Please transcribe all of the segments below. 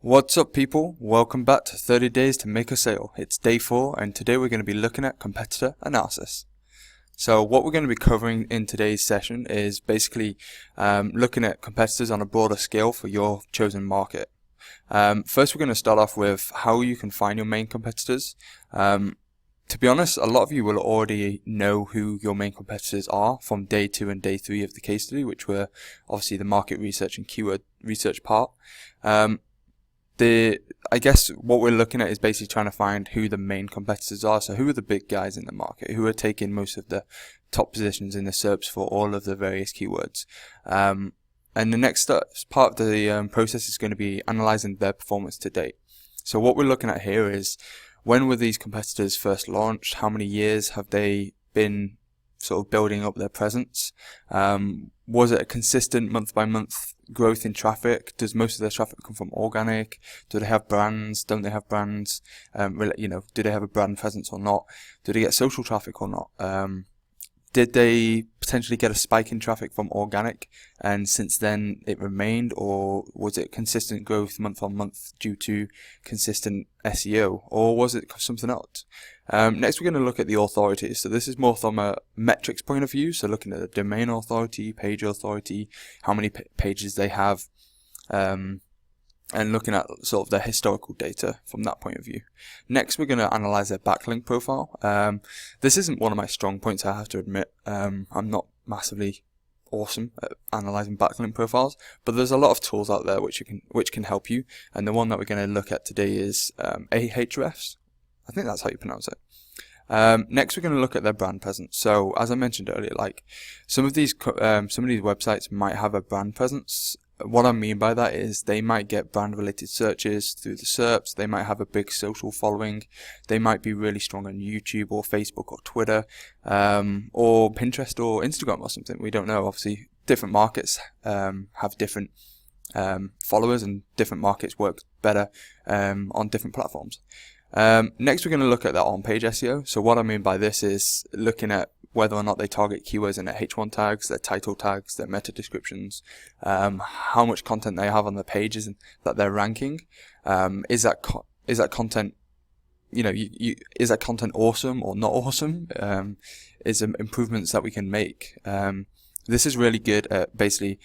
What's up people, welcome back to 30 Days to Make a Sale. It's day 4 and today we're going to be looking at competitor analysis. So what we're going to be covering in today's session is basically looking at competitors on a broader scale for your chosen market. First we're going to start off with how you can find your main competitors. To be honest, a lot of you will already know who your main competitors are from day 2 and day 3 of the case study, which were obviously the market research and keyword research part. I guess what we're looking at is basically trying to find who the main competitors are. So who are the big guys in the market, who are taking most of the top positions in the SERPs for all of the various keywords. And the next part of the process is going to be analyzing their performance to date. So what we're looking at here is, when were these competitors first launched? How many years have they been sort of building up their presence? Was it a consistent month by month growth in traffic? Does most of their traffic come from organic? Do they have brands? Don't they have brands? Do they have a brand presence or not? Do they get social traffic or not? Did they potentially get a spike in traffic from organic and since then it remained, or was it consistent growth month on month due to consistent SEO, or was it something else? Next we're going to look at the authority. So this is more from a metrics point of view, so looking at the domain authority, page authority, how many pages they have, and looking at sort of their historical data from that point of view. Next, we're going to analyze their backlink profile. This isn't one of my strong points, I have to admit. I'm not massively awesome at analyzing backlink profiles, but there's a lot of tools out there which can help you. And the one that we're going to look at today is Ahrefs. I think that's how you pronounce it. Next, we're going to look at their brand presence. So, as I mentioned earlier, like some of these websites might have a brand presence. What I mean by that is they might get brand related searches through the SERPs, they might have a big social following, they might be really strong on YouTube or Facebook or Twitter, or Pinterest or Instagram or something. We don't know. Obviously, different markets have different followers, and different markets work better on different platforms. Next, we're going to look at their on-page SEO. So what I mean by this is looking at whether or not they target keywords in their H1 tags, their title tags, their meta descriptions, how much content they have on the pages that they're ranking. Is that content, is that content awesome or not awesome? Is there improvements that we can make? This is really good at basically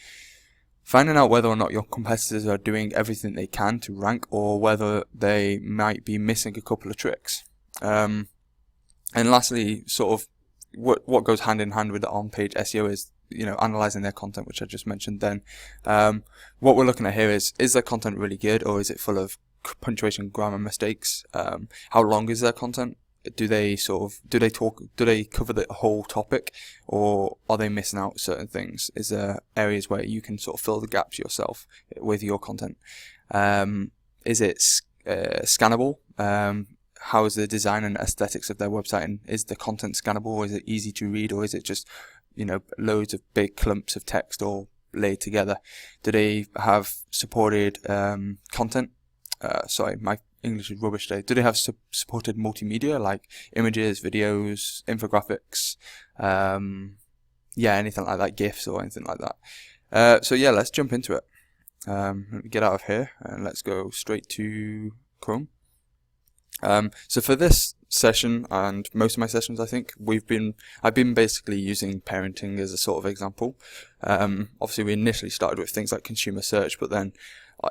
finding out whether or not your competitors are doing everything they can to rank, or whether they might be missing a couple of tricks. And lastly, sort of what goes hand in hand with the on-page SEO is, analyzing their content, which I just mentioned then. What we're looking at here is their content really good, or is it full of punctuation, grammar mistakes? How long is their content? Do they cover the whole topic, or are they missing out certain things? Is there areas where you can sort of fill the gaps yourself with your content? Is it scannable? How is the design and aesthetics of their website, and is the content scannable, or is it easy to read, or is it just loads of big clumps of text all laid together? Do they have supported content? Sorry, my English is rubbish today. Do they have supported multimedia like images, videos, infographics, anything like that, GIFs or anything like that? So yeah, let's jump into it. Let me get out of here and let's go straight to Chrome. So for this session and most of my sessions, I think I've been basically using parenting as a sort of example. Obviously we initially started with things like consumer search, but then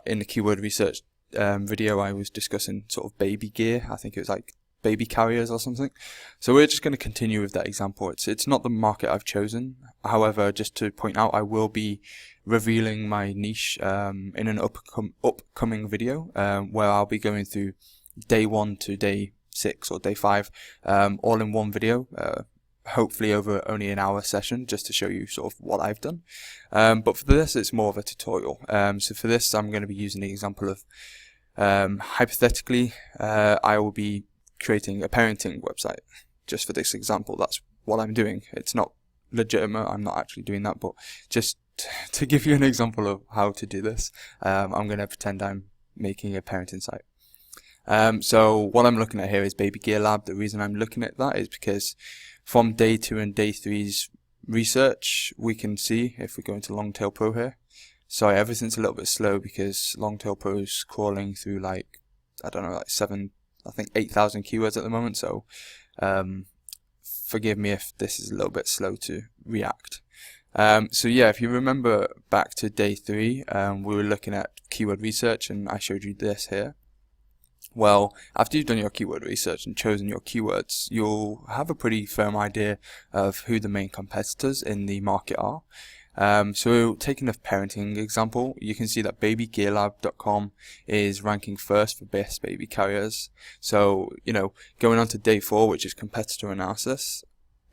in the keyword research video I was discussing sort of baby gear. I think it was like baby carriers or something. So we're just going to continue with that example. It's not the market I've chosen. However, just to point out, I will be revealing my niche in an upcoming video where I'll be going through day 1 to day 6 or day 5 all in one video, hopefully over only an hour session, just to show you sort of what I've done. But for this, it's more of a tutorial. So for this, I'm going to be using the example of hypothetically I will be creating a parenting website. Just for this example, that's what I'm doing. It's not legitimate, I'm not actually doing that, but just to give you an example of how to do this, I'm going to pretend I'm making a parenting site. So what I'm looking at here is Baby Gear Lab. The reason I'm looking at that is because from day 2 and day 3's research, we can see, if we go into Longtail Pro here, Sorry, everything's a little bit slow because Longtail Pro is crawling through like, I don't know, like 8,000 keywords at the moment, so forgive me if this is a little bit slow to react. So yeah, if you remember back to day 3, we were looking at keyword research and I showed you this here. Well, after you've done your keyword research and chosen your keywords, you'll have a pretty firm idea of who the main competitors in the market are. So taking a parenting example, you can see that babygearlab.com is ranking first for best baby carriers. So, going on to day 4, which is competitor analysis,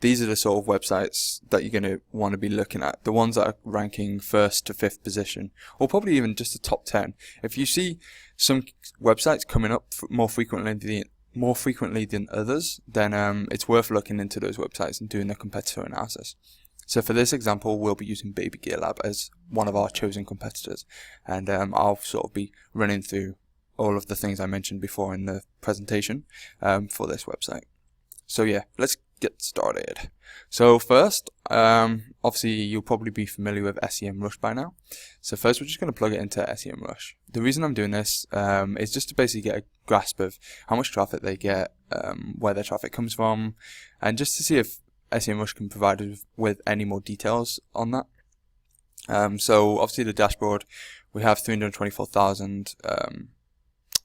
these are the sort of websites that you're going to want to be looking at. The ones that are ranking 1st to 5th position, or probably even just the top 10. If you see some websites coming up more frequently than others, then it's worth looking into those websites and doing a competitor analysis. So for this example, we'll be using Baby Gear Lab as one of our chosen competitors, and I'll sort of be running through all of the things I mentioned before in the presentation for this website. So yeah, let's get started. So first, obviously you'll probably be familiar with SEMrush by now. So first we're just going to plug it into SEMrush. The reason I'm doing this is just to basically get a grasp of how much traffic they get, where their traffic comes from, and just to see if SEMrush can provide us with any more details on that. So obviously the dashboard, we have 324,000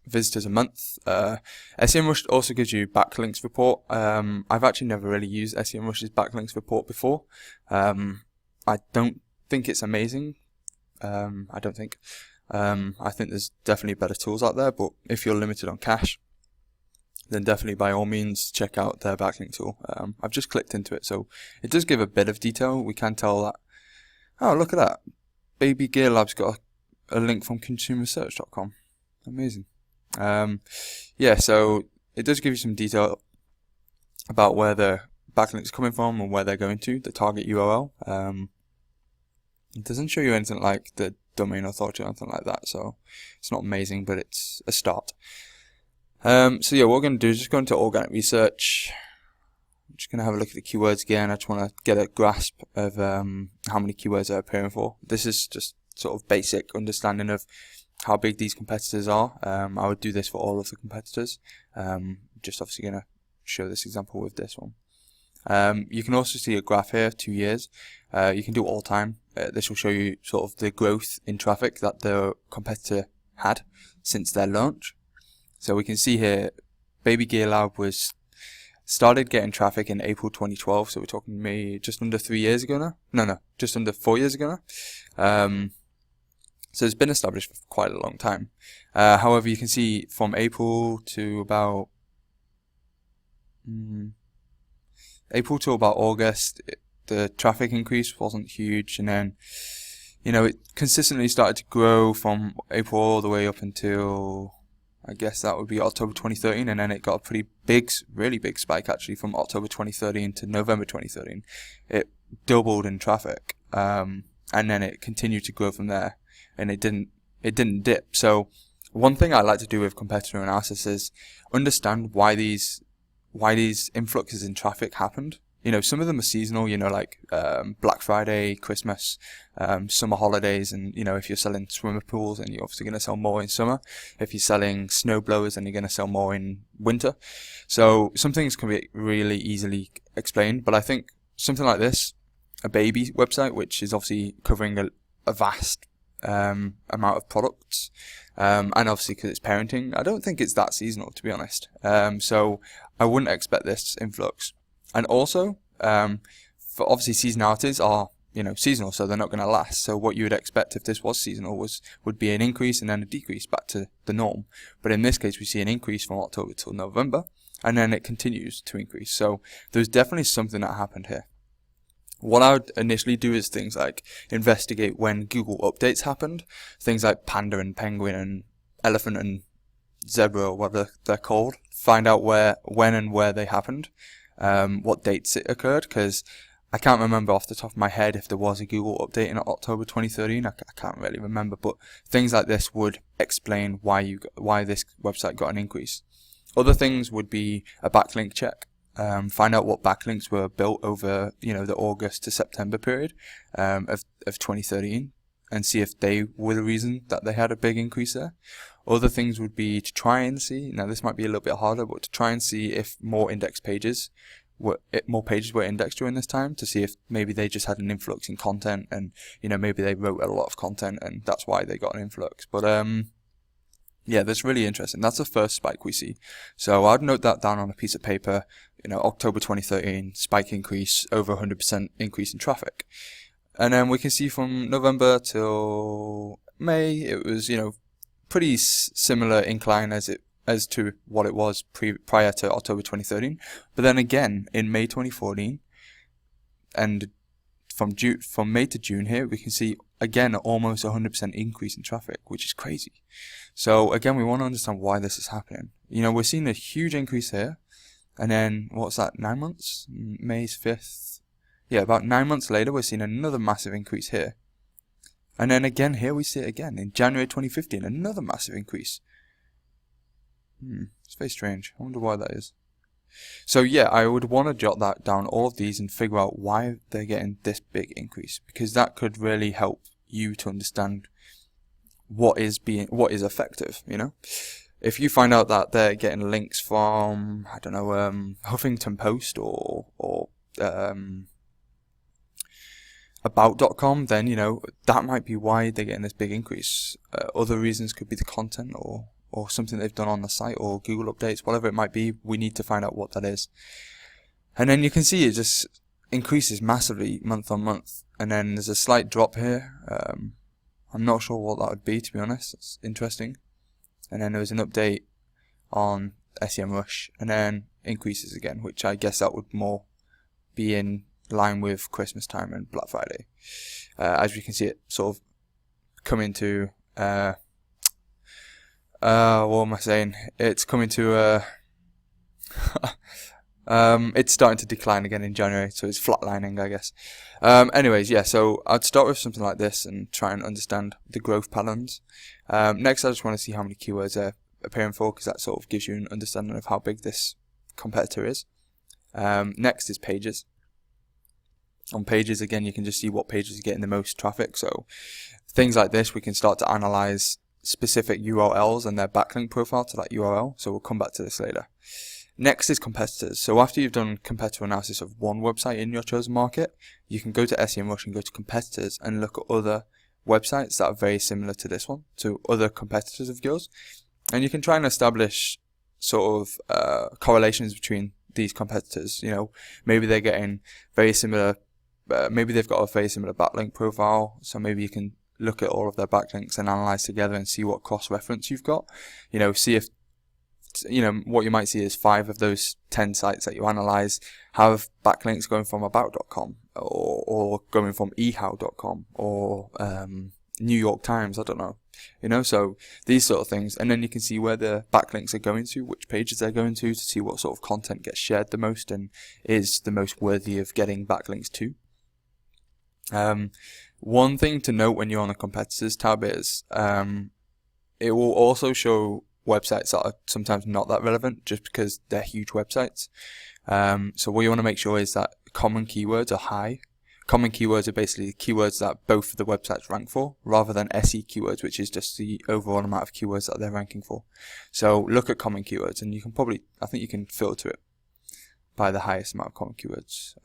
visitors a month. SEMrush also gives you backlinks report. I've actually never really used SEMrush's backlinks report before. I don't think it's amazing. I think there's definitely better tools out there, but if you're limited on cash, then definitely by all means check out their backlink tool. I've just clicked into it, so it does give a bit of detail. We can tell that, oh, look at that, Baby Gear Lab's got a link from consumersearch.com. Amazing. Yeah, so it does give you some detail about where the backlink's coming from and where they're going to, the target URL. It doesn't show you anything like the domain authority or anything like that, so it's not amazing, but it's a start. So yeah, what we're going to do is just go into organic research. I'm just going to have a look at the keywords again. I just want to get a grasp of how many keywords are appearing for. This is just sort of basic understanding of how big these competitors are. I would do this for all of the competitors. Just obviously going to show this example with this one. You can also see a graph here, 2 years. You can do all time. This will show you sort of the growth in traffic that the competitor had since their launch. So we can see here, Baby Gear Lab started getting traffic in April 2012. So we're talking maybe just under 3 years ago now. No, just under 4 years ago now. So it's been established for quite a long time. However, you can see from April to about August, the traffic increase wasn't huge, and then it consistently started to grow from April all the way up until, I guess that would be October 2013, and then it got a pretty big, really big spike actually from October 2013 to November 2013. It doubled in traffic, and then it continued to grow from there, and it didn't dip. So one thing I like to do with competitor analysis is understand why these influxes in traffic happened. Some of them are seasonal, like Black Friday, Christmas, summer holidays, and if you're selling swimmer pools, then you're obviously going to sell more in summer. If you're selling snow blowers, then you're going to sell more in winter. So some things can be really easily explained, but I think something like this, a baby website, which is obviously covering a vast amount of products, and obviously because it's parenting, I don't think it's that seasonal, to be honest. So I wouldn't expect this influx. And also, for obviously seasonalities are, seasonal, so they're not going to last. So what you would expect if this was seasonal would be an increase and then a decrease back to the norm. But in this case, we see an increase from October till November, and then it continues to increase. So there's definitely something that happened here. What I would initially do is things like investigate when Google updates happened, things like panda and penguin and elephant and zebra, or whatever they're called. Find out when and where they happened. What dates it occurred, because I can't remember off the top of my head if there was a Google update in October 2013. I can't really remember, but things like this would explain why this website got an increase. Other things would be a backlink check. Find out what backlinks were built over the August to September period of 2013. and see if they were the reason that they had a big increase there. Other things would be to try and see, now this might be a little bit harder, but to try and see if more pages were indexed during this time, to see if maybe they just had an influx in content, and maybe they wrote a lot of content and that's why they got an influx. But yeah, that's really interesting. That's the first spike we see. So I'd note that down on a piece of paper. October 2013, spike increase, over 100% increase in traffic. And then we can see from November till May, it was, pretty similar incline as to what it was prior to October 2013. But then again, in May 2014, and from May to June here, we can see again almost 100% increase in traffic, which is crazy. So again, we want to understand why this is happening. We're seeing a huge increase here, and then what's that? 9 months? May's 5th. Yeah, about 9 months later, we're seeing another massive increase here. And then again, here we see it again in January 2015, another massive increase. It's very strange. I wonder why that is. So yeah, I would want to jot that down, all of these, and figure out why they're getting this big increase, because that could really help you to understand what is effective. If you find out that they're getting links from, I don't know, Huffington Post or about.com, then that might be why they're getting this big increase. Other reasons could be the content or something they've done on the site, or Google updates, whatever it might be. We need to find out what that is. And then you can see it just increases massively month on month, and then there's a slight drop here. I'm not sure what that would be, to be honest. It's interesting. And then there was an update on SEMrush, and then increases again, which I guess that would more be in line with Christmas time and Black Friday. As we can see, it sort of coming to what am I saying? It's coming to it's starting to decline again in January, so it's flatlining, I guess. Anyways, yeah, so I'd start with something like this and try and understand the growth patterns. Next, I just want to see how many keywords are appearing for, because that sort of gives you an understanding of how big this competitor is. Next is pages. On pages, again, you can just see what pages are getting the most traffic. So things like this, we can start to analyze specific URLs and their backlink profile to that URL. So we'll come back to this later. Next is competitors. So after you've done competitor analysis of one website in your chosen market, you can go to SEMrush and go to competitors and look at other websites that are very similar to this one, to other competitors of yours. And you can try and establish sort of correlations between these competitors. Maybe they're getting very similar, maybe they've got a very similar backlink profile, so maybe you can look at all of their backlinks and analyze together and see what cross-reference you've got. See if, what you might see is 5 of those 10 sites that you analyze have backlinks going from about.com or going from ehow.com or New York Times, I don't know. So these sort of things, and then you can see where the backlinks are going to, which pages they're going to see what sort of content gets shared the most and is the most worthy of getting backlinks to. One thing to note when you're on a competitors tab is it will also show websites that are sometimes not that relevant just because they're huge websites. So what you want to make sure is that common keywords are high. Common keywords are basically keywords that both of the websites rank for, rather than SE keywords, which is just the overall amount of keywords that they're ranking for. So look at common keywords, and you can probably, I think you can filter it by the highest amount of common keywords.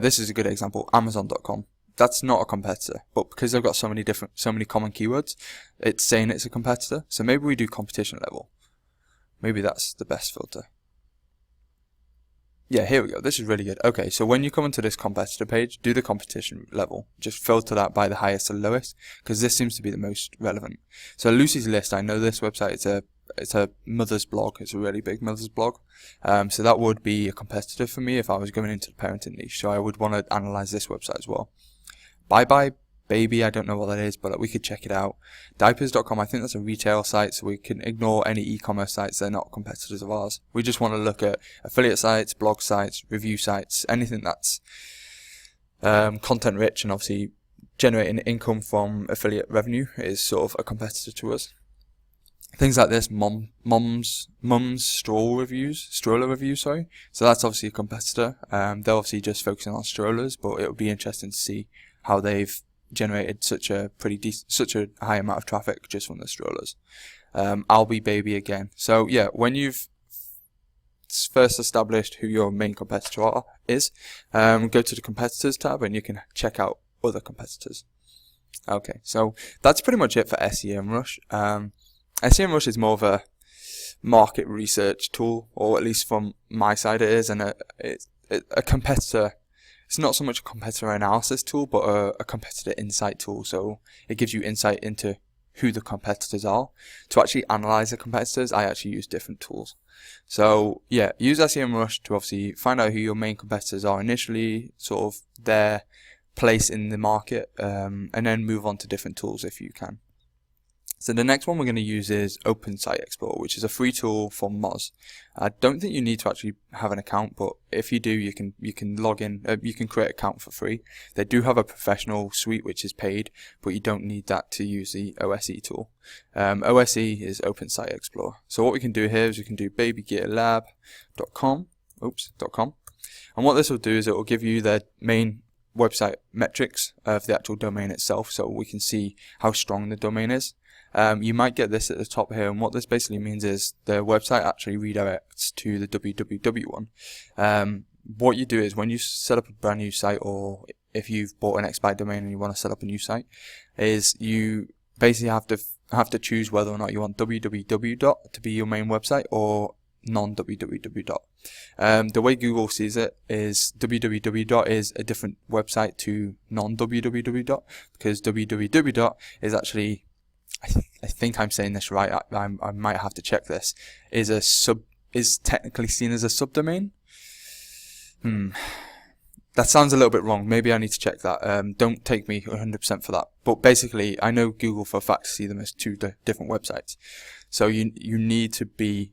This is a good example. Amazon.com. That's not a competitor, but because they've got so many common keywords, it's saying it's a competitor. So maybe we do competition level. Maybe that's the best filter. Yeah, here we go. This is really good. Okay, so when you come into this competitor page, do the competition level. Just filter that by the highest and lowest, because this seems to be the most relevant. So Lucy's List, I know this website, it's a mother's blog. It's a really big mother's blog. So that would be a competitor for me if I was going into the parenting niche. So I would want to analyze this website as well. Bye Bye Baby, I don't know what that is, but we could check it out. Diapers.com, I think that's a retail site, so we can ignore any e-commerce sites. They're not competitors of ours. We just want to look at affiliate sites, blog sites, review sites, anything that's content rich and obviously generating income from affiliate revenue is sort of a competitor to us. Things like this, mum's stroller reviews, sorry. So that's obviously a competitor. They're obviously just focusing on strollers, but it would be interesting to see how they've generated such a high amount of traffic just from the strollers. I'll Be Baby again. So yeah, when you've first established who your main competitor is, go to the competitors tab and you can check out other competitors. Okay, so that's pretty much it for SEMrush. SEMrush is more of a market research tool, or at least from my side it is, and a competitor. It's not so much a competitor analysis tool, but a competitor insight tool. So it gives you insight into who the competitors are. To actually analyze the competitors, I actually use different tools. So yeah, use SEMrush to obviously find out who your main competitors are initially, sort of their place in the market, and then move on to different tools if you can. So the next one we're going to use is Open Site Explorer, which is a free tool from Moz. I don't think you need to actually have an account, but if you do, you can log in. You can create an account for free. They do have a professional suite which is paid, but you don't need that to use the OSE tool. OSE is Open Site Explorer. So what we can do here is we can do babygearlab.com. And what this will do is it will give you the main website metrics of the actual domain itself, so we can see how strong the domain is. You might get this at the top here, and what this basically means is the website actually redirects to the www one. What you do is when you set up a brand new site, or if you've bought an expired domain and you want to set up a new site, is you basically have to choose whether or not you want www to be your main website or non-www. The way Google sees it is www is a different website to non-www, because www is actually, I think I'm saying this right, I might have to check this, is technically seen as a subdomain. That sounds a little bit wrong. Maybe I need to check that. Don't take me 100% for that. But basically, I know Google for a fact to see them as two different websites. So you need to be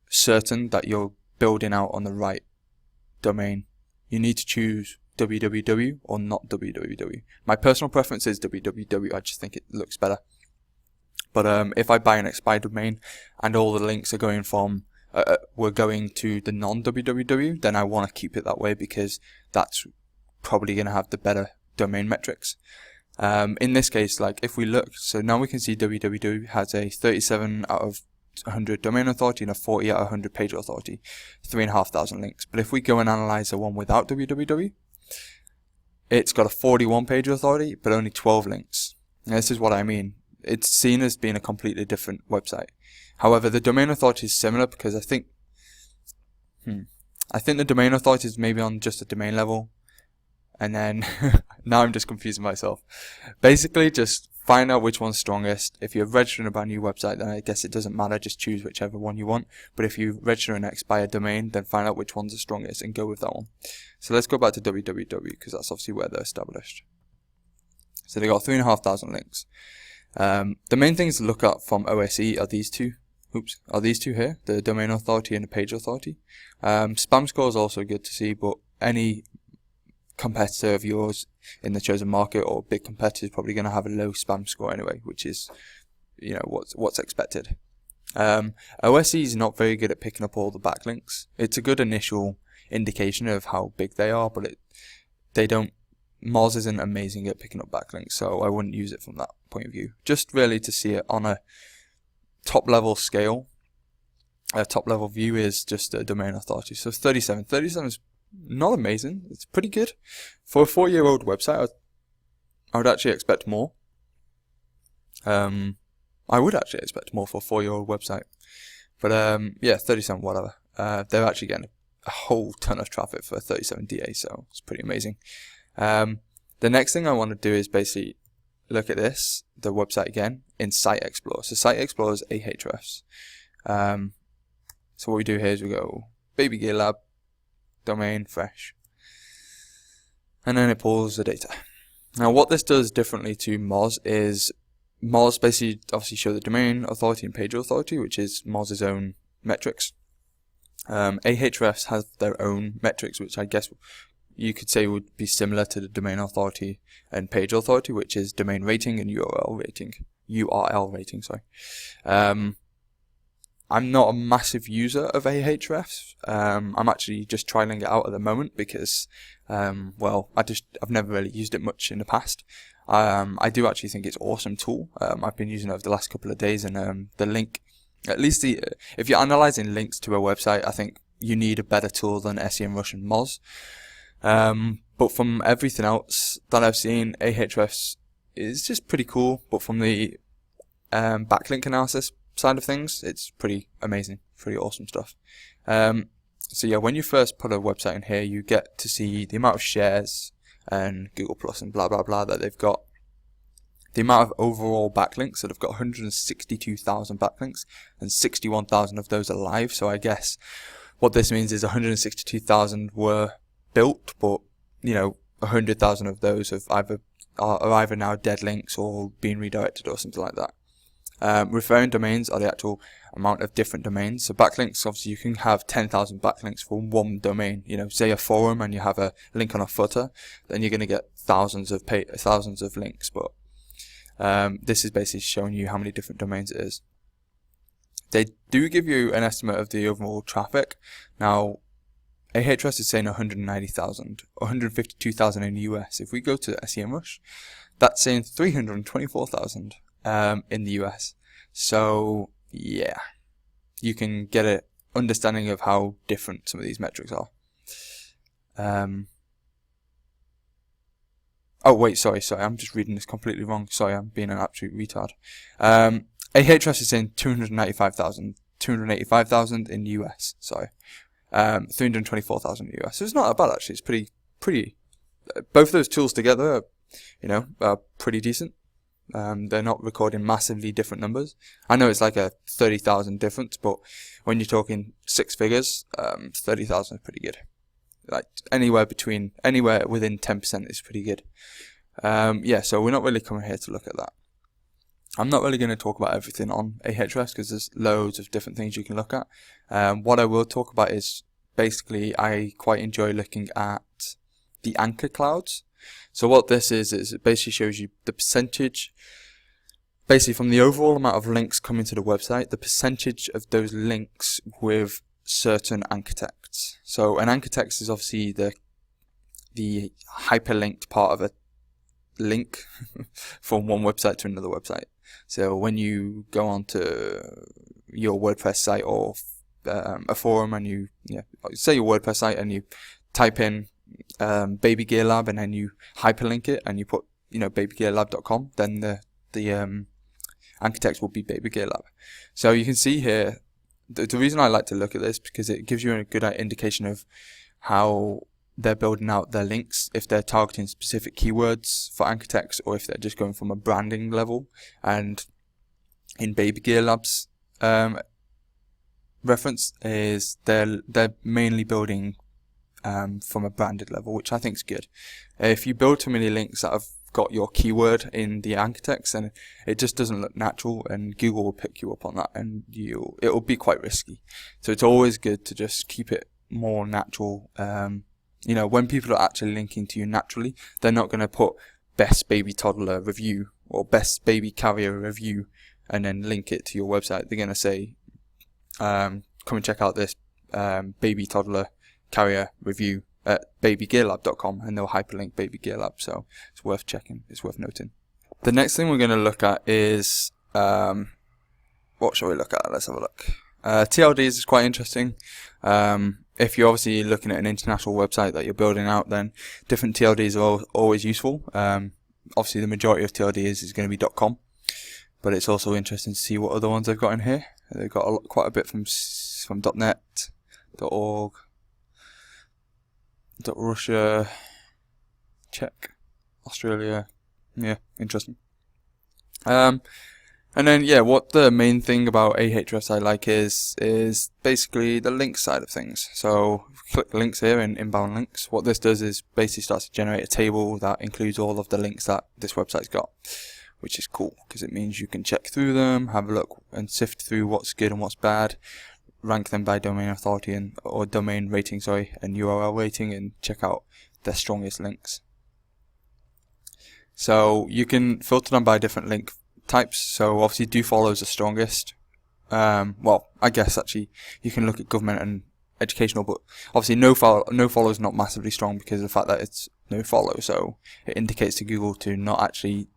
certain that you're building out on the right domain. You need to choose www or not www. My personal preference is www. I just think it looks better. But if I buy an expired domain and all the links are going from we're going to the non-www, then I want to keep it that way, because that's probably going to have the better domain metrics. In this case, like if we look, so now we can see www has a 37 out of 100 domain authority and a 40 out of 100 page authority, 3,500 links. But if we go and analyze the one without www, it's got a 41 page authority but only 12 links. Now, this is what I mean. It's seen as being a completely different website. However, the domain authority is similar, because I think the domain authority is maybe on just a domain level, and then now I'm just confusing myself. Basically, just find out which one's strongest. If you're registering a brand new website, then I guess it doesn't matter, just choose whichever one you want. But if you register an expired domain, then find out which one's the strongest and go with that one. So let's go back to www, because that's obviously where they're established. So they got 3,500 links. The main things to look at from OSE are these two. Are these two here, the domain authority and the page authority. Spam score is also good to see, but any competitor of yours in the chosen market or big competitor is probably going to have a low spam score anyway, which is, you know, what's expected. OSE is not very good at picking up all the backlinks. It's a good initial indication of how big they are, but Moz isn't amazing at picking up backlinks, so I wouldn't use it from that point of view. Just really to see it on a top level scale. A top level view is just a domain authority. So 37. 37 is not amazing. It's pretty good. For a 4-year-old website, I would actually expect more. I would actually expect more for a 4-year-old website. But yeah, 37, whatever. They're actually getting a whole ton of traffic for 37 DA, so it's pretty amazing. The next thing I want to do is basically look at this, the website again, in Site Explorer. So Site Explorer is Ahrefs. So what we do here is we go Baby Gear Lab, domain, fresh, and then it pulls the data. Now what this does differently to Moz is Moz basically obviously show the domain authority and page authority, which is Moz's own metrics. Ahrefs has their own metrics, which I guess you could say would be similar to the domain authority and page authority, which is domain rating and URL rating. Sorry. I'm not a massive user of Ahrefs. I'm actually just trialing it out at the moment because, well, I've never really used it much in the past. I do actually think it's an awesome tool. I've been using it over the last couple of days, and the link, at least if you're analyzing links to a website, I think you need a better tool than SEMrush and Moz. But from everything else that I've seen, Ahrefs is just pretty cool. But from the backlink analysis side of things, it's pretty amazing, pretty awesome stuff. So yeah, when you first put a website in here, you get to see the amount of shares and Google Plus and blah blah blah that they've got. The amount of overall backlinks, so they've got 162,000 backlinks, and 61,000 of those are live. So I guess what this means is 162,000 were built, but 100,000 of those are either now dead links or being redirected or something like that. Referring domains are the actual amount of different domains. So backlinks, obviously you can have 10,000 backlinks for one domain. Say a forum and you have a link on a footer, then you're going to get thousands of links. But this is basically showing you how many different domains it is. They do give you an estimate of the overall traffic. Now, Ahrefs is saying 190,000, 152,000 in the US. If we go to SEMrush, that's saying 324,000 in the US. So yeah, you can get an understanding of how different some of these metrics are. Oh wait, sorry, I'm just reading this completely wrong. Sorry, I'm being an absolute retard. Ahrefs is saying 285,000 in the US. Sorry. 324,000 in the US. So it's not that bad actually. It's pretty. Both of those tools together, are pretty decent. They're not recording massively different numbers. I know it's like a 30,000 difference, but when you're talking six figures, 30,000 is pretty good. Like anywhere within 10% is pretty good. Yeah, so we're not really coming here to look at that. I'm not really going to talk about everything on Ahrefs because there's loads of different things you can look at. What I will talk about is basically I quite enjoy looking at the anchor clouds. So what this is it basically shows you the percentage, basically from the overall amount of links coming to the website, the percentage of those links with certain anchor texts. So an anchor text is obviously the hyperlinked part of a link from one website to another website. So when you go onto your WordPress site or a forum and say your WordPress site and you type in Baby Gear Lab and then you hyperlink it and you put babygearlab.com, then the anchor text will be Baby Gear Lab. So you can see here the reason I like to look at this because it gives you a good indication of how they're building out their links, if they're targeting specific keywords for anchor text or if they're just going from a branding level. And in Baby Gear Lab's reference is they're mainly building from a branded level, which I think is good. If you build too many links that have got your keyword in the anchor text, then it just doesn't look natural, and Google will pick you up on that, and it'll be quite risky. So it's always good to just keep it more natural. When people are actually linking to you naturally, they're not going to put best baby toddler review or best baby carrier review and then link it to your website. They're going to say, come and check out this baby toddler carrier review at babygearlab.com, and they'll hyperlink Baby Gear Lab. So it's worth checking. It's worth noting. The next thing we're going to look at is what shall we look at? Let's have a look. TLDs is quite interesting. If you're obviously looking at an international website that you're building out, then different TLDs are always useful. Obviously, the majority of TLDs is going to be .com, but it's also interesting to see what other ones they've got in here. They've got quite a bit from .net, .org, .Russia, Czech, Australia. Yeah, interesting. And then, what the main thing about Ahrefs I like is basically the link side of things. So, click links here in inbound links. What this does is basically starts to generate a table that includes all of the links that this website's got, which is cool because it means you can check through them, have a look and sift through what's good and what's bad, rank them by domain authority or domain rating, and URL rating, and check out their strongest links. So you can filter them by different link types. So obviously do follow is the strongest. Well, I guess actually you can look at government and educational, but obviously no follow is not massively strong because of the fact that it's no follow, so it indicates to Google to not actually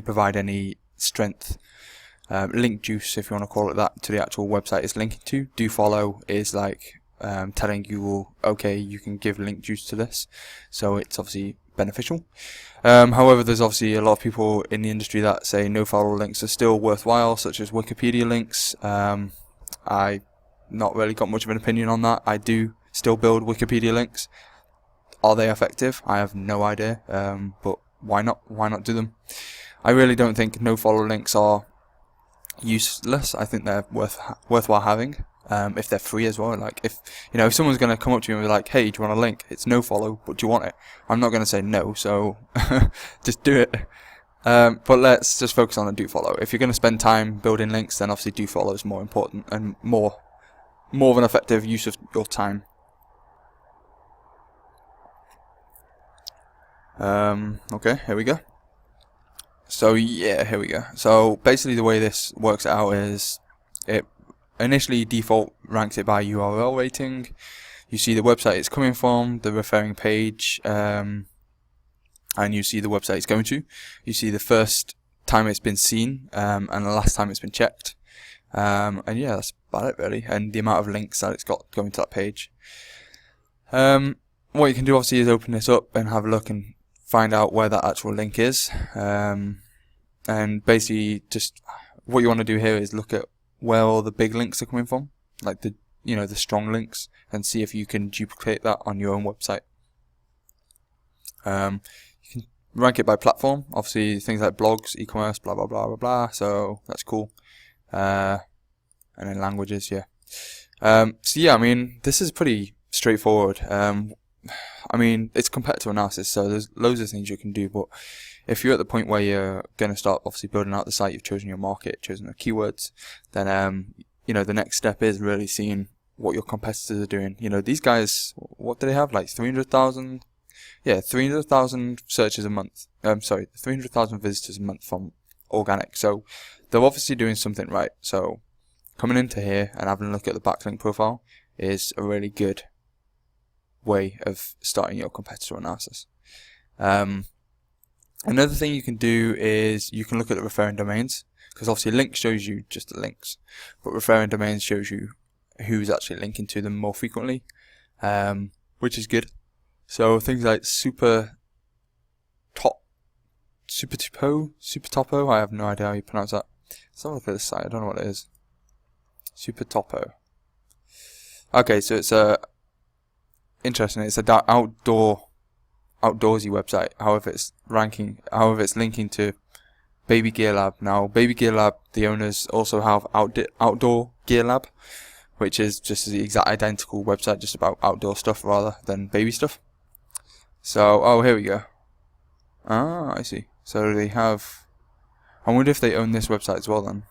provide any strength, link juice, if you want to call it that, to the actual website it's linking to. Do follow is like telling Google, okay, you can give link juice to this, so it's obviously beneficial. However, there's obviously a lot of people in the industry that say no follow links are still worthwhile, such as Wikipedia links. I not really got much of an opinion on that. I do still build Wikipedia links. Are they effective? I have no idea, but why not? Why not do them? I really don't think no follow links are useless. I think they're worthwhile having. If they're free as well, like if someone's going to come up to you and be like, hey, do you want a link? It's no follow, but do you want it? I'm not going to say no, so just do it. But let's just focus on the do follow. If you're going to spend time building links, then obviously do follow is more important and more of an effective use of your time. Okay, here we go. So yeah, here we go. So basically the way this works out is it initially default ranks it by URL rating. You see the website it's coming from, the referring page, and you see the website it's going to. You see the first time it's been seen, and the last time it's been checked. And yeah, that's about it really, and the amount of links that it's got going to that page. What you can do obviously is open this up and have a look and find out where that actual link is. And basically just what you want to do here is look at where all the big links are coming from, like the strong links, and see if you can duplicate that on your own website. You can rank it by platform, obviously things like blogs, e-commerce, blah blah blah blah blah, so that's cool. And then languages, yeah. So yeah, I mean, this is pretty straightforward. I mean, it's competitor analysis, so there's loads of things you can do, but if you're at the point where you're going to start obviously building out the site, you've chosen your market, chosen the keywords, then the next step is really seeing what your competitors are doing. These guys, what do they have? Like 300,000? Yeah, 300,000 searches a month. 300,000 visitors a month from organic. So they're obviously doing something right. So coming into here and having a look at the backlink profile is a really good way of starting your competitor analysis. Another thing you can do is you can look at the referring domains, because obviously link shows you just the links, but referring domains shows you who's actually linking to them more frequently, which is good. So things like super topo, I have no idea how you pronounce that. Let's have a look at this site, I don't know what it is. Super topo. Okay, so it's interesting, it's a outdoorsy website. However, it's linking to Baby Gear Lab. Now, Baby Gear Lab, the owners also have Outdoor Gear Lab, which is just the exact identical website, just about outdoor stuff rather than baby stuff. So, here we go. Ah, I see. So they have. I wonder if they own this website as well. Then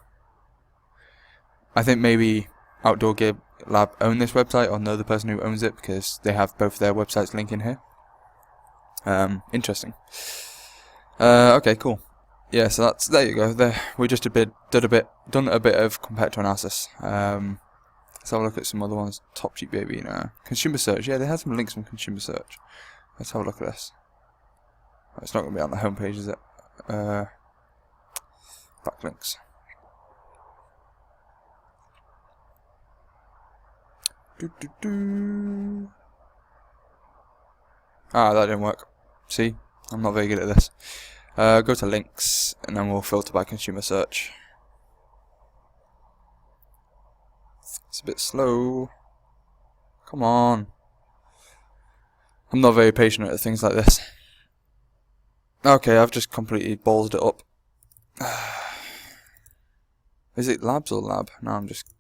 I think maybe Outdoor Gear Lab own this website, or know the person who owns it, because they have both their websites linking here. Interesting. Okay, cool. Yeah, so there you go. There we just done a bit of competitor analysis. Let's have a look at some other ones. Top Cheap Baby, consumer search. Yeah, they had some links from consumer search. Let's have a look at this. It's not going to be on the homepage, is it? Backlinks. Ah, that didn't work. See, I'm not very good at this. Go to links, and then we'll filter by consumer search. It's a bit slow. Come on. I'm not very patient at things like this. Okay, I've just completely ballsed it up. Is it labs or lab? No, I'm just...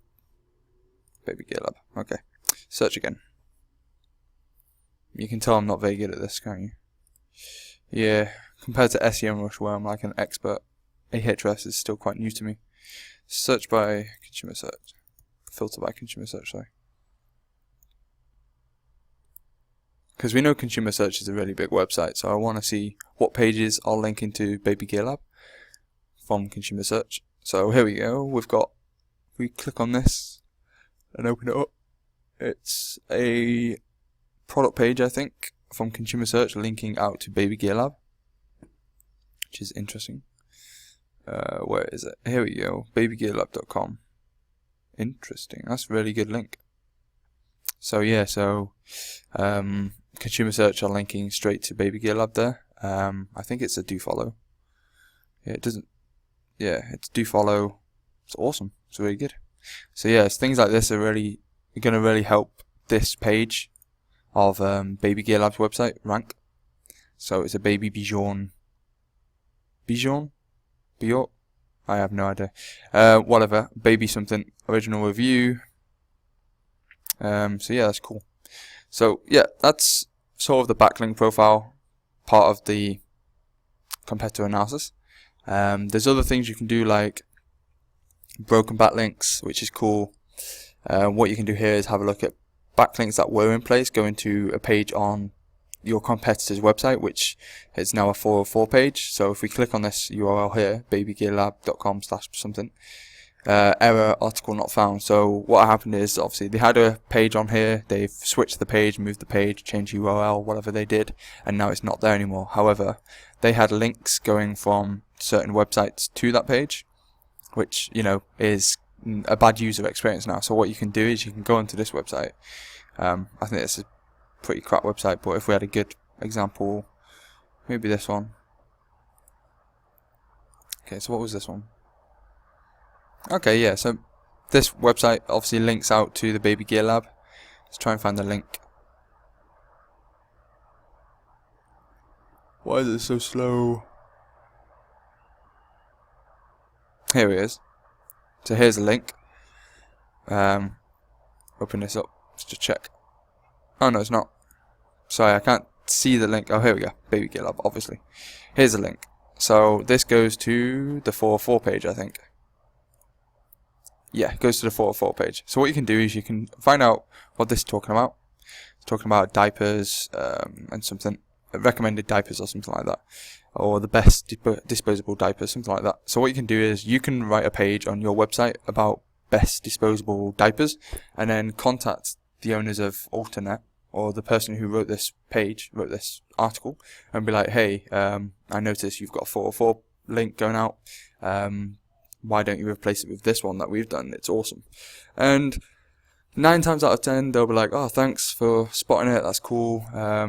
Baby Gear Lab. Okay. Search again. You can tell I'm not very good at this, can't you? Yeah, compared to SEO Rush, where I'm like an expert, Ahrefs is still quite new to me. Search by consumer search. Filter by consumer search, sorry. Because we know consumer search is a really big website, so I want to see what pages are linking to Baby Gear Lab from consumer search. So here we go. We click on this and open it up. It's a product page, I think, from Consumer Search linking out to Baby Gear Lab, which is interesting. Where is it? Here we go. babygearlab.com. Interesting. That's a really good link. So yeah, Consumer Search are linking straight to Baby Gear Lab there. I think it's a do follow. Yeah, it doesn't. Yeah, it's do follow. It's awesome. It's really good. So yeah, things like this are going to really help this page of Baby Gear Lab's website rank. So it's a baby Bichon. I have no idea. Whatever, baby something, original review. So yeah, that's cool. So yeah, that's sort of the backlink profile part of the competitor analysis. There's other things you can do, like broken backlinks, which is cool. What you can do here is have a look at backlinks that were in place going to a page on your competitor's website, which is now a 404 page. So if we click on this URL here, babygearlab.com/something, error, article not found. So what happened is, obviously they had a page on here, they've switched the page, moved the page, changed URL, whatever they did, and now it's not there anymore. However, they had links going from certain websites to that page, which, you know, is a bad user experience now. So what you can do is you can go onto this website. I think it's a pretty crap website, but if we had a good example, maybe this one. Okay, so what was this one? Okay, yeah, so this website obviously links out to the Baby Gear Lab. Let's try and find the link. Why is it so slow? Here it is. So here's the link. Open this up just to check. Oh no, it's not. Sorry, I can't see the link. Oh, here we go. Baby Gear Lab, obviously. Here's the link. So this goes to the 404 page, I think. Yeah, it goes to the 404 page. So what you can do is you can find out what this is talking about. It's talking about diapers and something. Recommended diapers or something like that. Or the best disposable diapers, something like that. So what you can do is you can write a page on your website about best disposable diapers, and then contact the owners of Alternet, or the person who wrote this article, and be like, hey, I noticed you've got a 404 link going out. Why don't you replace it with this one that we've done? It's awesome. And 9 times out of 10, they'll be like, oh, thanks for spotting it, that's cool,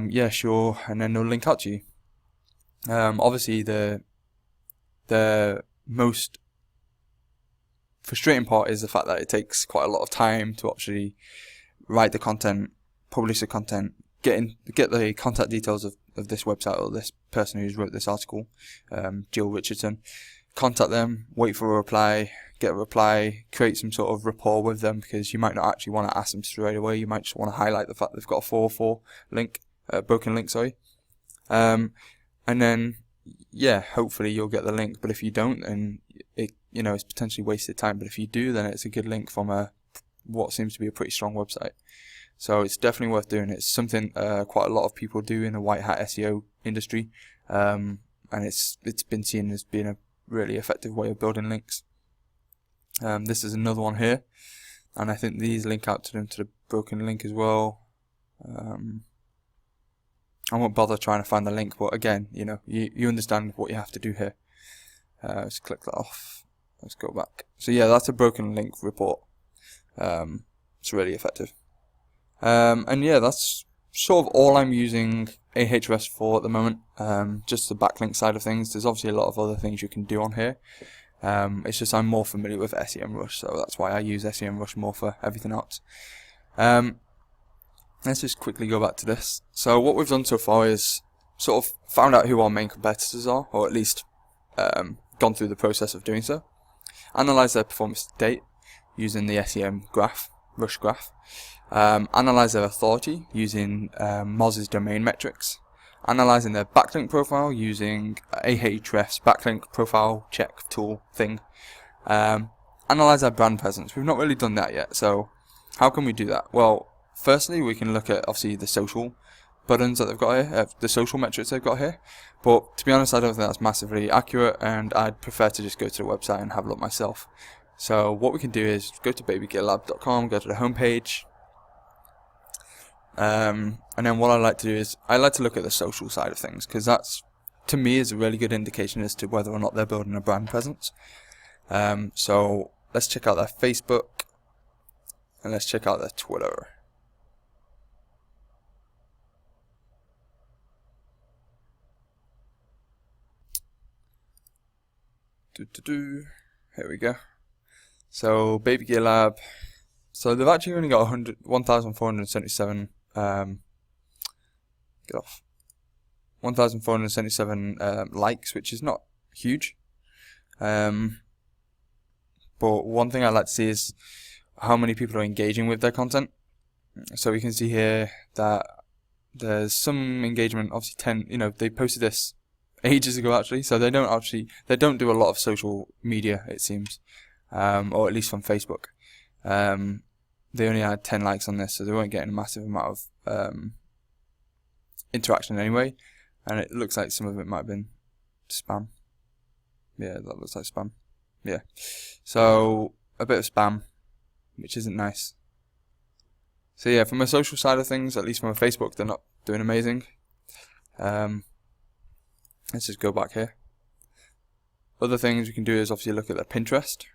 yeah, sure, and then they'll link out to you. Obviously, the most frustrating part is the fact that it takes quite a lot of time to actually write the content, publish the content, get the contact details of this website or this person who's wrote this article, Jill Richardson. Contact them, wait for a reply, get a reply, create some sort of rapport with them, because you might not actually want to ask them straight away. You might just want to highlight the fact they've got a 404 link, broken link, sorry. And then, yeah, hopefully you'll get the link. But if you don't, then it's potentially wasted time. But if you do, then it's a good link from what seems to be a pretty strong website. So it's definitely worth doing. It's something quite a lot of people do in the white hat SEO industry, and it's been seen as being a really effective way of building links. This is another one here, and I think these link out to the broken link as well. I won't bother trying to find the link, but again, you understand what you have to do here. Let's click that off. Let's go back. So yeah, that's a broken link report. It's really effective. And yeah, that's sort of all I'm using Ahrefs for at the moment. Just the backlink side of things. There's obviously a lot of other things you can do on here. It's just I'm more familiar with SEMrush, so that's why I use SEMrush more for everything else. Let's just quickly go back to this. So what we've done so far is sort of found out who our main competitors are, or at least gone through the process of doing so. Analyze their performance to date using the SEM graph, Rush graph. Analyze their authority using Moz's domain metrics. Analyzing their backlink profile using Ahrefs backlink profile check tool thing. Analyze their brand presence. We've not really done that yet, so how can we do that? Well, firstly, we can look at obviously the social buttons that they've got here, the social metrics they've got here. But to be honest, I don't think that's massively accurate, and I'd prefer to just go to the website and have a look myself. So what we can do is go to babygearlab.com, go to the homepage, and then what I like to do is I like to look at the social side of things, because that's, to me, is a really good indication as to whether or not they're building a brand presence. So let's check out their Facebook, and let's check out their Twitter. Here we go. So Baby Gear Lab. So they've actually only got 1,477. Get off. 1,477 likes, which is not huge. But one thing I like to see is how many people are engaging with their content. So we can see here that there's some engagement. Obviously, 10. You know, they posted this ages ago actually, so they don't do a lot of social media, it seems, or at least from Facebook. They only had 10 likes on this, so they weren't getting a massive amount of interaction anyway, and it looks like some of it might have been spam. Yeah, that looks like spam. Yeah, so a bit of spam, which isn't nice. So yeah, from a social side of things, at least from a Facebook, they're not doing amazing. Let's just go back here. Other things we can do is obviously look at their Pinterest.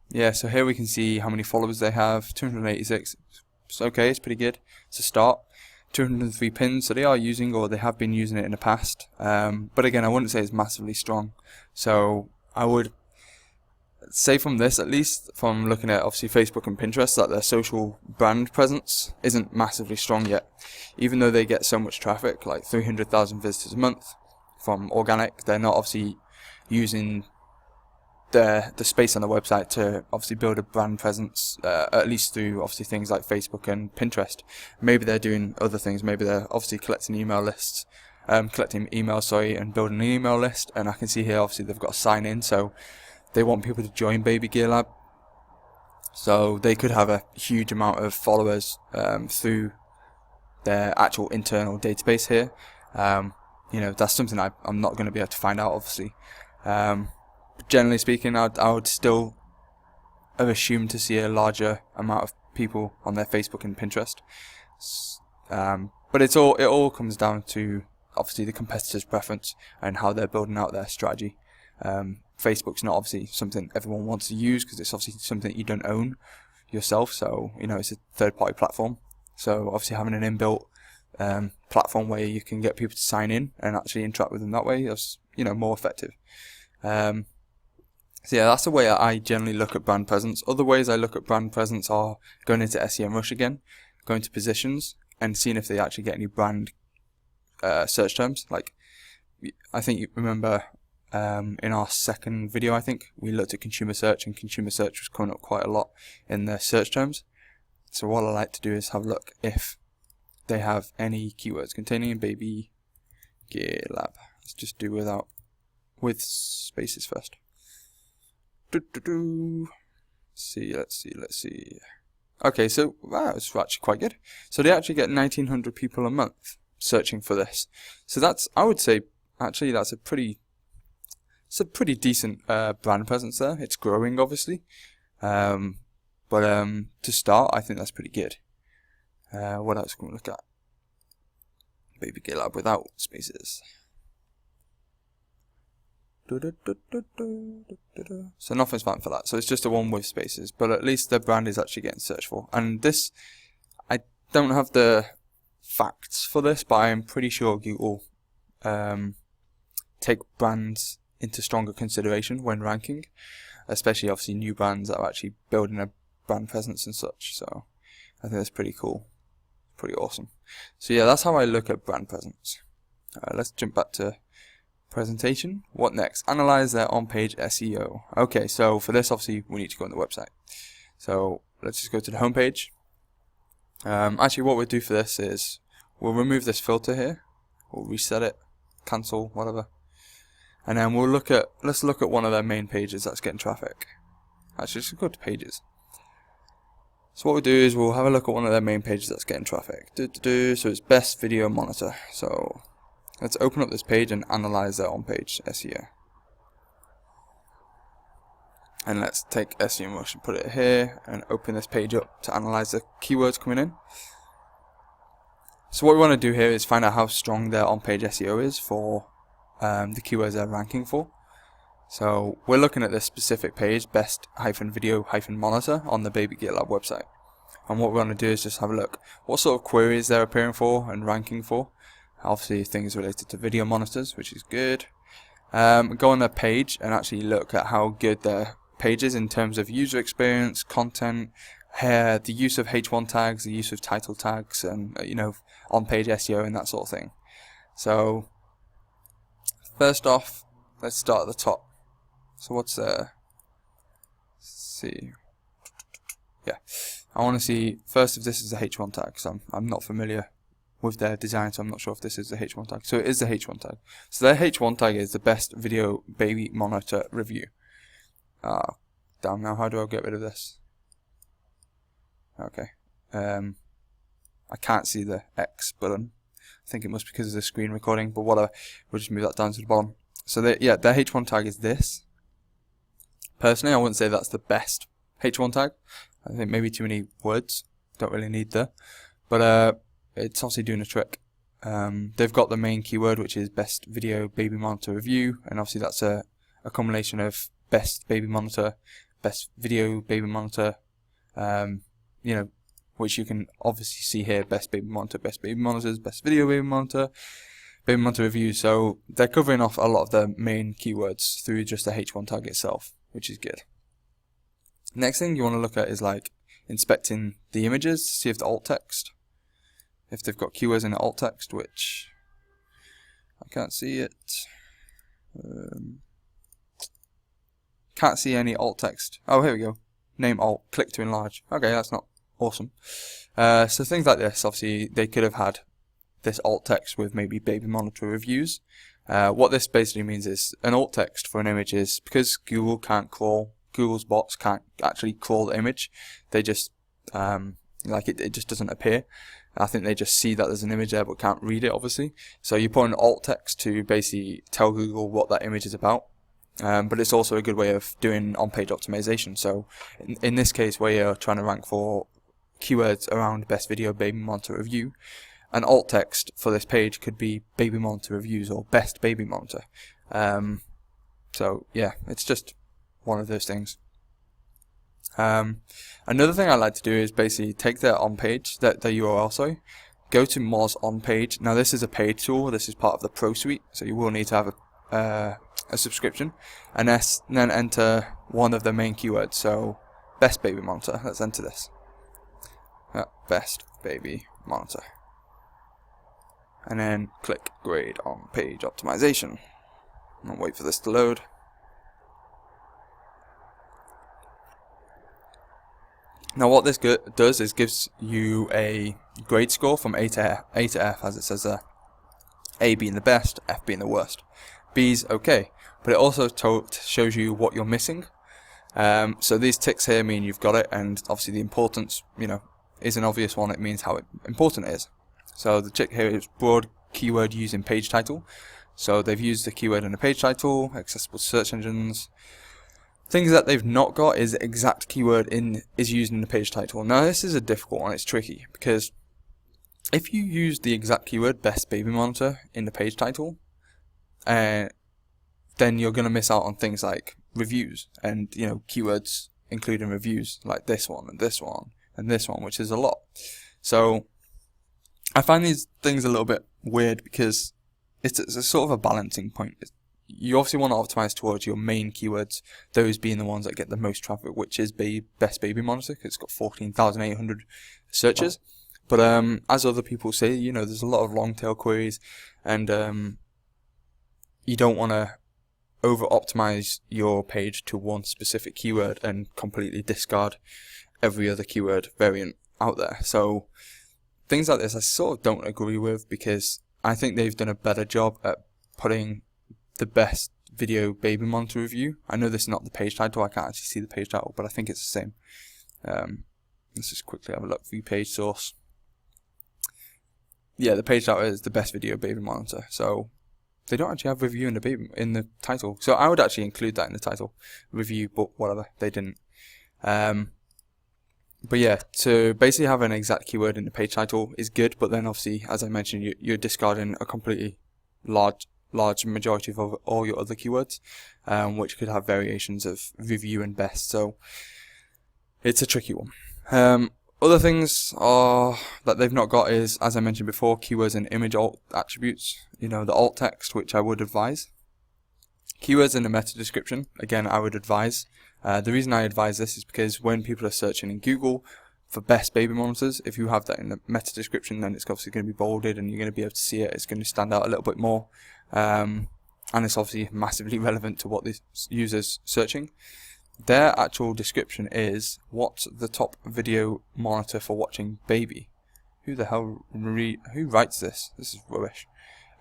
Yeah, so here we can see how many followers they have. 286. It's okay, it's pretty good. It's a start. 203 pins, so they are using, or they have been using it in the past. But again, I wouldn't say it's massively strong. So I would say from this, at least from looking at obviously Facebook and Pinterest, that their social brand presence isn't massively strong yet. Even though they get so much traffic, like 300,000 visitors a month from organic, they're not obviously using the space on the website to obviously build a brand presence, at least through obviously things like Facebook and Pinterest. Maybe they're doing other things. Maybe they're obviously collecting emails, and building an email list. And I can see here obviously they've got to sign in, so they want people to join Baby Gear Lab. So they could have a huge amount of followers through their actual internal database here. You know, that's something I'm not going to be able to find out, obviously. Generally speaking, I would still have assumed to see a larger amount of people on their Facebook and Pinterest. But it all comes down to obviously the competitor's preference and how they're building out their strategy. Facebook's not obviously something everyone wants to use, because it's obviously something that you don't own yourself. So you know, it's a third-party platform. So obviously having an inbuilt platform where you can get people to sign in and actually interact with them that way is, you know, more effective. So yeah, that's the way I generally look at brand presence. Other ways I look at brand presence are going into SEMrush again, going to positions, and seeing if they actually get any brand search terms. Like, I think you remember in our second video, I think we looked at consumer search, and consumer search was coming up quite a lot in the search terms. So what I like to do is have a look if they have any keywords containing Baby Gear Lab. Let's just do with spaces first. Let's see. Okay, so wow, it's actually quite good. So they actually get 1,900 people a month searching for this. So that's, I would say, actually that's a pretty decent brand presence there. It's growing, obviously, but to start, I think that's pretty good. What else can we look at? Baby Gear Lab without spaces. So nothing's fine for that. So it's just a one with spaces, but at least their brand is actually getting searched for. And this, I don't have the facts for this, but I'm pretty sure Google take brands into stronger consideration when ranking, especially obviously new brands that are actually building a brand presence and such. So I think that's pretty cool, pretty awesome. So yeah, that's how I look at brand presence. Let's jump back to presentation. What next? Analyze their on-page SEO. Okay, so for this, obviously, we need to go on the website. So let's just go to the homepage. Actually, what we'll do for this is we'll remove this filter here. We'll reset it, cancel, whatever, and then let's look at one of their main pages that's getting traffic. Actually, just go to pages. So what we'll do is we'll have a look at one of their main pages that's getting traffic. So it's best video monitor. So let's open up this page and analyze their on-page SEO. And let's take SEO motion, put it here, and open this page up to analyze the keywords coming in. So what we want to do here is find out how strong their on-page SEO is for the keywords they're ranking for. So we're looking at this specific page, best-video-monitor on the Baby GitLab website. And what we want to do is just have a look what sort of queries they're appearing for and ranking for. Obviously things related to video monitors, which is good. Go on their page and actually look at how good their page is in terms of user experience, content, the use of H1 tags, the use of title tags, and on-page SEO and that sort of thing. So first off, let's start at the top. So what's see? Yeah, I want to see first if this is the H1 tag, because I'm not familiar with their design, so I'm not sure if this is the H1 tag. So it is the H1 tag. So their H1 tag is the best video baby monitor review. Damn, now how do I get rid of this? Okay. I can't see the X button. I think it must be because of the screen recording, but whatever. We'll just move that down to the bottom. So their H1 tag is this. Personally, I wouldn't say that's the best H1 tag. I think maybe too many words. Don't really need that. But it's obviously doing a trick. They've got the main keyword, which is best video baby monitor review, and obviously that's a combination of best baby monitor, best video baby monitor, which you can obviously see here, best baby monitor, best baby monitors, best video baby monitor review. So they're covering off a lot of the main keywords through just the H1 tag itself, which is good. Next thing you want to look at is like inspecting the images to see if the alt text, if they've got keywords in the alt text, which I can't see it. Can't see any alt text. Oh, here we go. Name alt, click to enlarge. Okay, that's not awesome. So things like this, obviously they could have had this alt text with maybe baby monitor reviews. What this basically means is an alt text for an image is because Google can't crawl, Google's bots can't actually crawl the image. They just it just doesn't appear. I think they just see that there's an image there but can't read it, obviously. So you put an alt text to basically tell Google what that image is about. But it's also a good way of doing on-page optimization. So in this case, where you're trying to rank for keywords around best video baby monitor review, an alt text for this page could be baby monitor reviews or best baby monitor. So yeah, it's just one of those things. Another thing I like to do is basically take their on-page, the URL, sorry, go to Moz on-page. Now this is a paid tool. This is part of the Pro Suite, so you will need to have a subscription, and then enter one of the main keywords. So best baby monitor, let's enter this. Best baby monitor, and then click grade on page optimization and wait for this to load. Now what this does is gives you a grade score from A to F, as it says there. A being the best, F being the worst. B's okay, but it also shows you what you're missing. So these ticks here mean you've got it, and obviously the importance, is an obvious one. It means how important it is. So the tick here is broad keyword used in page title. So they've used the keyword in the page title, accessible to search engines. Things that they've not got is exact keyword is used in the page title. Now this is a difficult one. It's tricky because if you use the exact keyword best baby monitor in the page title, then you're going to miss out on things like reviews and keywords including reviews like this one and this one and this one, which is a lot. So I find these things a little bit weird because it's a sort of a balancing point. You obviously want to optimize towards your main keywords, those being the ones that get the most traffic, which is best baby monitor, because it's got 14,800 searches. But as other people say, there's a lot of long tail queries, and you don't want to over optimize your page to one specific keyword and completely discard every other keyword variant out there. So things like this I sort of don't agree with, because I think they've done a better job at putting the best video baby monitor review. I know this is not the page title, I can't actually see the page title, but I think it's the same. let's just quickly have a look. View page source. Yeah, the page title is the best video baby monitor. So they don't actually have review in the title. So I would actually include that in the title, review, but whatever, they didn't. But yeah, to basically have an exact keyword in the page title is good, but then obviously, as I mentioned, you're discarding a completely large majority of all your other keywords, which could have variations of review and best. So it's a tricky one. Other things that they've not got is, as I mentioned before, keywords and image alt attributes. You know, the alt text, which I would advise. Keywords in the meta description, again, I would advise. The reason I advise this is because when people are searching in Google for best baby monitors, if you have that in the meta description, then it's obviously going to be bolded and you're going to be able to see it. It's going to stand out a little bit more. And it's obviously massively relevant to what this user's searching. Their actual description is, what's the top video monitor for watching baby? Who the hell who writes this? This is rubbish.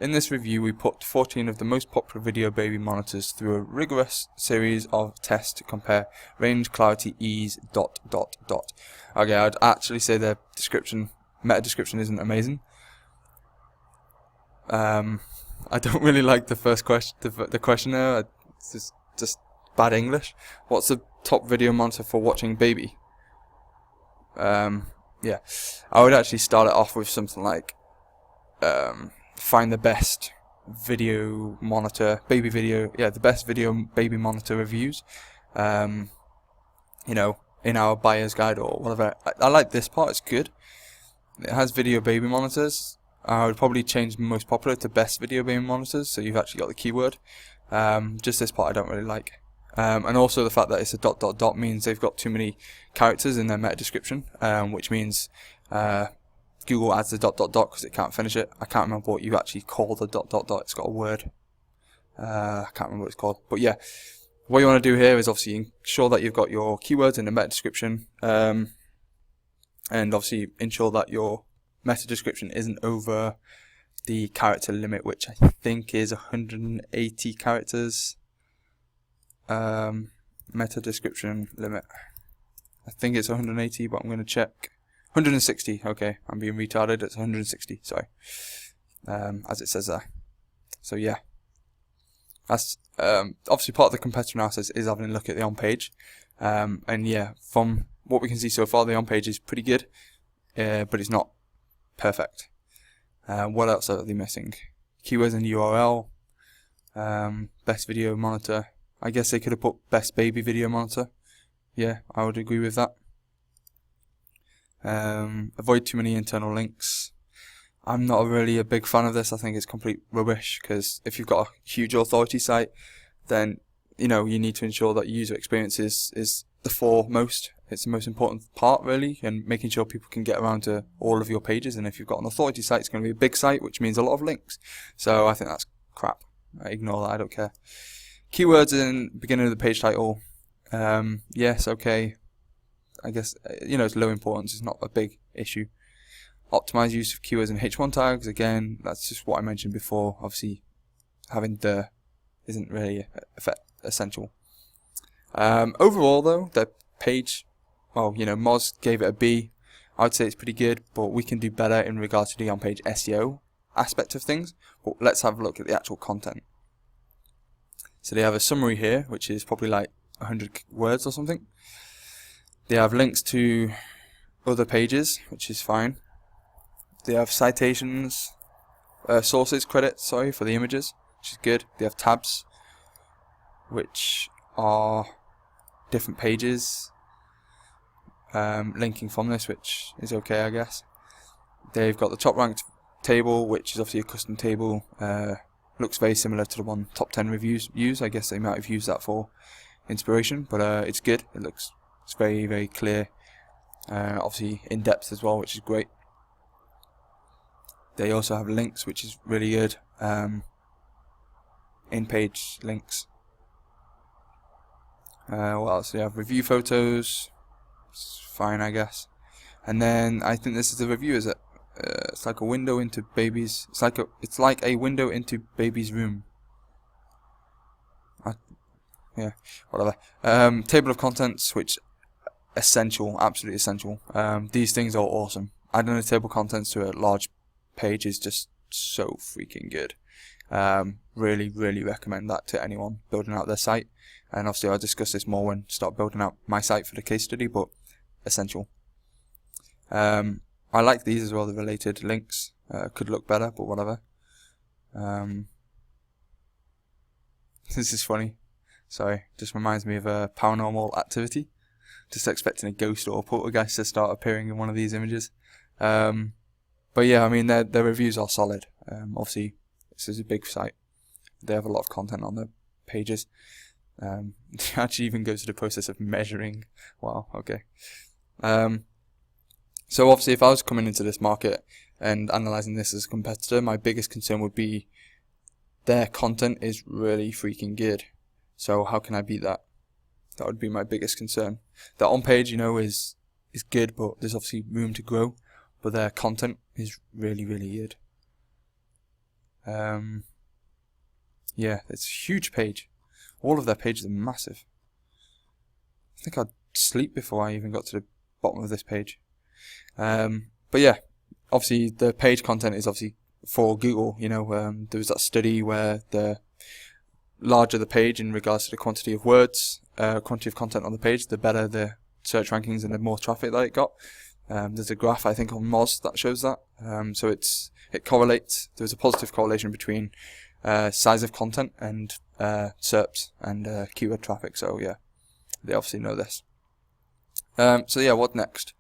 In this review, we put 14 of the most popular video baby monitors through a rigorous series of tests to compare range, clarity, ease, ... Okay, I'd actually say their meta description isn't amazing. I don't really like the first question, the question there. It's just bad English. What's the top video monitor for watching baby? Yeah, I would actually start it off with something like, find the best video monitor, the best video baby monitor reviews, you know, in our buyer's guide or whatever. I like this part, it's good. It has video baby monitors. I would probably change most popular to best video baby monitors, so you've actually got the keyword. Just this part I don't really like. And also the fact that it's a ... means they've got too many characters in their meta description, which means Google adds the ... because it can't finish it. I can't remember what you actually call the ... It's got a word. I can't remember what it's called. But yeah, what you want to do here is obviously ensure that you've got your keywords in the meta description, and obviously ensure that your meta description isn't over the character limit, which I think is 180 characters. Meta description limit. I think it's 180, but I'm going to check. 160. Okay, I'm being retarded. It's 160. Sorry, as it says there. So yeah, that's obviously part of the competitor analysis is having a look at the on page, and yeah, from what we can see so far, the on page is pretty good, but it's not perfect. What else are they missing? Keywords in the URL. Best video monitor. I guess they could have put best baby video monitor. Yeah, I would agree with that. Avoid too many internal links. I'm not really a big fan of this. I think it's complete rubbish, because if you've got a huge authority site, then you know you need to ensure that user experience is the foremost. It's the most important part, really, and making sure people can get around to all of your pages. And if you've got an authority site, it's going to be a big site, which means a lot of links. So I think that's crap. I ignore that. I don't care. Keywords in the beginning of the page title. Yes, okay. I guess, you know, it's low importance. It's not a big issue. Optimize use of keywords in H1 tags. Again, that's just what I mentioned before. Obviously, having the isn't really essential. Overall, though, the page, well, you know, Moz gave it a B. I would say it's pretty good, but we can do better in regards to the on-page SEO aspect of things. But let's have a look at the actual content. So they have a summary here, which is probably like 100 words or something. They have links to other pages, which is fine. They have citations, sources, credits, sorry, for the images, which is good. They have tabs, which are different pages, linking from this, which is okay, I guess. They've got the top ranked table, which is obviously a custom table. Looks very similar to the one top 10 reviews use. I guess they might have used that for inspiration, but it's good. It's very, very clear. Obviously in depth as well, which is great. They also have links, which is really good. In-page links. What else? They have review photos. It's fine, I guess. And then I think this is the review, is it? It's like a window into baby's. It's like a window into baby's room. Yeah, whatever. Table of contents, which essential, absolutely essential. These things are awesome. Adding a table of contents to a large page is just so freaking good. Really, really recommend that to anyone building out their site. And obviously I'll discuss this more when I start building out my site for the case study, but essential. I like these as well, the related links. Could look better, but whatever. This is funny. Sorry, just reminds me of a paranormal activity. Just expecting a ghost or a poltergeist to start appearing in one of these images. But yeah, I mean, their reviews are solid. Obviously, this is a big site. They have a lot of content on their pages. They actually even go to the process of measuring. Wow, okay. So obviously, if I was coming into this market and analysing this as a competitor, my biggest concern would be their content is really freaking good. So how can I beat that? That would be my biggest concern. Their on-page, you know, is good, but there's obviously room to grow. But their content is really, really good. Yeah, it's a huge page. All of their pages are massive. I think I'd sleep before I even got to the bottom of this page. But yeah, obviously the page content is obviously for Google. You know, there was that study where the larger the page in regards to the quantity of words, quantity of content on the page, the better the search rankings and the more traffic that it got. There's a graph I think on Moz that shows that. So it correlates. There's a positive correlation between size of content and SERPs and keyword traffic. So yeah, they obviously know this. So yeah, what next?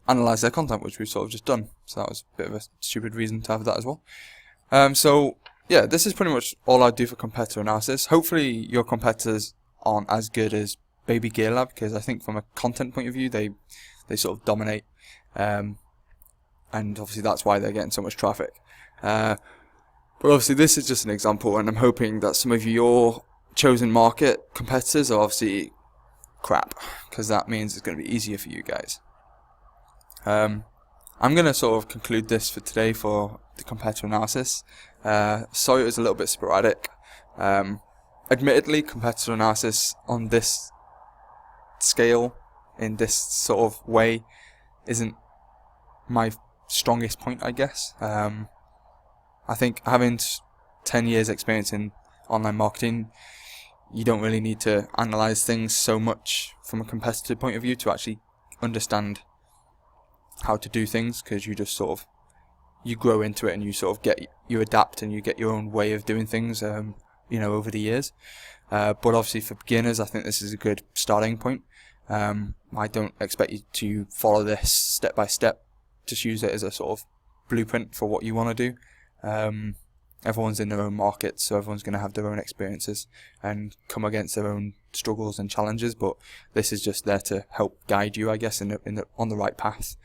Analyze their content, which we've sort of just done. So that was a bit of a stupid reason to have that as well. So yeah, this is pretty much all I do for competitor analysis. Hopefully your competitors aren't as good as Baby Gear Lab, because I think from a content point of view, they sort of dominate. And obviously that's why they're getting so much traffic. But obviously this is just an example, and I'm hoping that some of your chosen market competitors are obviously crap, because that means it's going to be easier for you guys. I'm going to sort of conclude this for today for the competitor analysis. Sorry it was a little bit sporadic. Admittedly, competitor analysis on this scale, in this sort of way, isn't my strongest point, I guess. I think having 10 years experience in online marketing, you don't really need to analyze things so much from a competitive point of view to actually understand how to do things, because you just sort of, you grow into it and you sort of you adapt and you get your own way of doing things, you know, over the years. But obviously for beginners, I think this is a good starting point. I don't expect you to follow this step by step. Just use it as a sort of blueprint for what you want to do. Everyone's in their own market, so everyone's going to have their own experiences and come against their own struggles and challenges. But this is just there to help guide you, I guess, on the right path.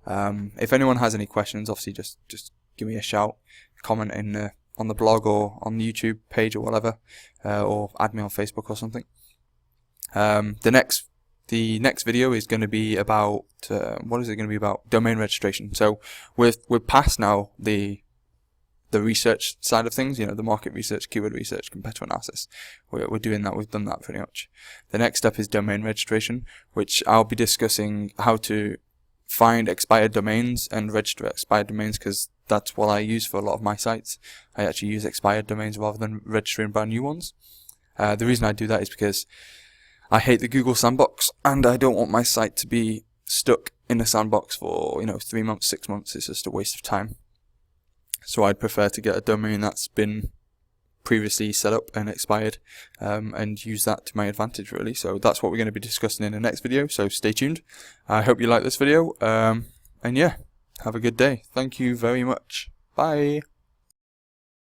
If anyone has any questions, obviously just give me a shout, comment on the blog or on the YouTube page or whatever, or add me on Facebook or something. The next video is going to be about what is it going to be about? Domain registration. So we're past now the research side of things, you know, the market research, keyword research, competitor analysis. We're doing that. We've done that pretty much. The next step is domain registration, which I'll be discussing how to find expired domains and register expired domains, because that's what I use for a lot of my sites. I actually use expired domains rather than registering brand new ones. The reason I do that is because I hate the Google sandbox, and I don't want my site to be stuck in a sandbox for, 3 months, 6 months. It's just a waste of time. So I'd prefer to get a domain that's been previously set up and expired, and use that to my advantage, really. So that's what we're going to be discussing in the next video, so stay tuned. I hope you like this video, and yeah, have a good day. Thank you very much. Bye.